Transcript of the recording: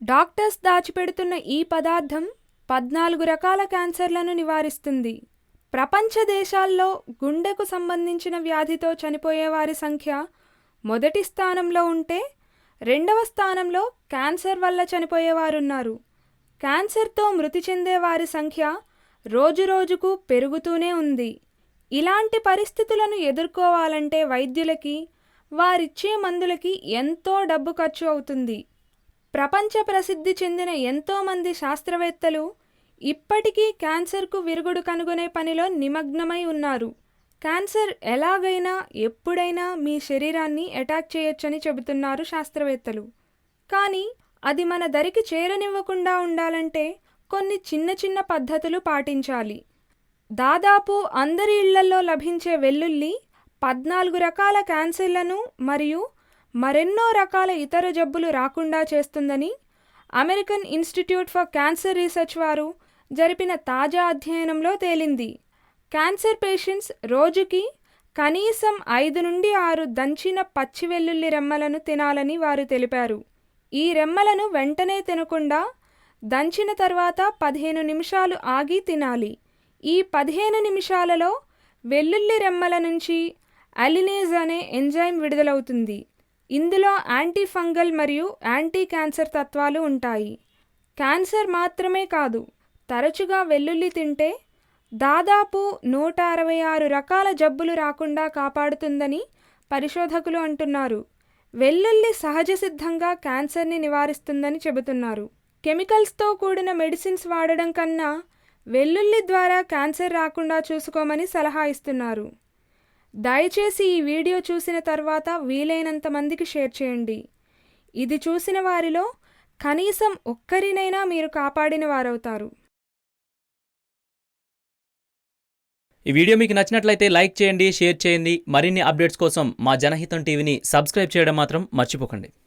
Doctors దాచిపెడుతున్న ఈ పదార్థం 14 రకాల క్యాన్సర్లను నివారిస్తుంది. ప్రపంచ దేశాల్లో గుండెకు సంబంధించిన వ్యాధితో చనిపోయేవారి సంఖ్య మొదటి స్థానంలో ఉంటే, రెండవ స్థానంలో క్యాన్సర్ వల్ల చనిపోయేవారున్నారు. క్యాన్సర్తో మృతి చెందే వారి సంఖ్య రోజురోజుకు పెరుగుతూనే ఉంది. ఇలాంటి పరిస్థితులను ఎదుర్కోవాలంటే వైద్యులకి, వారిచ్చే మందులకి ఎంతో డబ్బు ఖర్చు అవుతుంది. ప్రపంచ ప్రసిద్ధి చెందిన ఎంతోమంది శాస్త్రవేత్తలు ఇప్పటికీ క్యాన్సర్కు విరుగుడు కనుగొనే పనిలో నిమగ్నమై ఉన్నారు. క్యాన్సర్ ఎలాగైనా ఎప్పుడైనా మీ శరీరాన్ని అటాక్ చేయొచ్చని చెబుతున్నారు శాస్త్రవేత్తలు. కానీ అది మన దరికి చేరనివ్వకుండా ఉండాలంటే కొన్ని చిన్న చిన్న పద్ధతులు పాటించాలి. దాదాపు అందరి ఇళ్లలో లభించే వెల్లుల్లి 14 రకాల క్యాన్సర్లను మరియు మరెన్నో రకాల ఇతర జబ్బులు రాకుండా చేస్తుందని American institute for cancer research వారు జరిపిన తాజా అధ్యయనంలో తేలింది. క్యాన్సర్ పేషెంట్స్ రోజుకి కనీసం 5 నుండి 6 దంచిన పచ్చి వెల్లుల్లి రెమ్మలను తినాలని వారు తెలిపారు. ఈ రెమ్మలను వెంటనే తినకుండా దంచిన తర్వాత 15 నిమిషాలు ఆగి తినాలి. ఈ 15 నిమిషాలలో వెల్లుల్లి రెమ్మల నుంచి అలినేజ్ అనే ఎంజైమ్ విడుదలవుతుంది. ఇందులో యాంటీ ఫంగల్ మరియు యాంటీ క్యాన్సర్ తత్వాలు ఉంటాయి. క్యాన్సర్ మాత్రమే కాదు, తరచుగా వెల్లుల్లి తింటే దాదాపు 166 రకాల జబ్బులు రాకుండా కాపాడుతుందని పరిశోధకులు అంటున్నారు. వెల్లుల్లి సహజ సిద్ధంగా క్యాన్సర్ని నివారిస్తుందని చెబుతున్నారు. కెమికల్స్తో కూడిన మెడిసిన్స్ వాడడం కన్నా వెల్లుల్లి ద్వారా క్యాన్సర్ రాకుండా చూసుకోమని సలహా ఇస్తున్నారు. దయచేసి ఈ వీడియో చూసిన తర్వాత వీలైనంత మందికి షేర్ చేయండి. ఇది చూసిన వారిలో కనీసం ఒక్కరినైనా మీరు కాపాడిన వారవుతారు. ఈ వీడియో మీకు నచ్చినట్లయితే లైక్ చేయండి, షేర్ చేయండి. మరిన్ని అప్డేట్స్ కోసం మా జనహితం టీవీని సబ్స్క్రైబ్ చేయడం మాత్రం మర్చిపోకండి.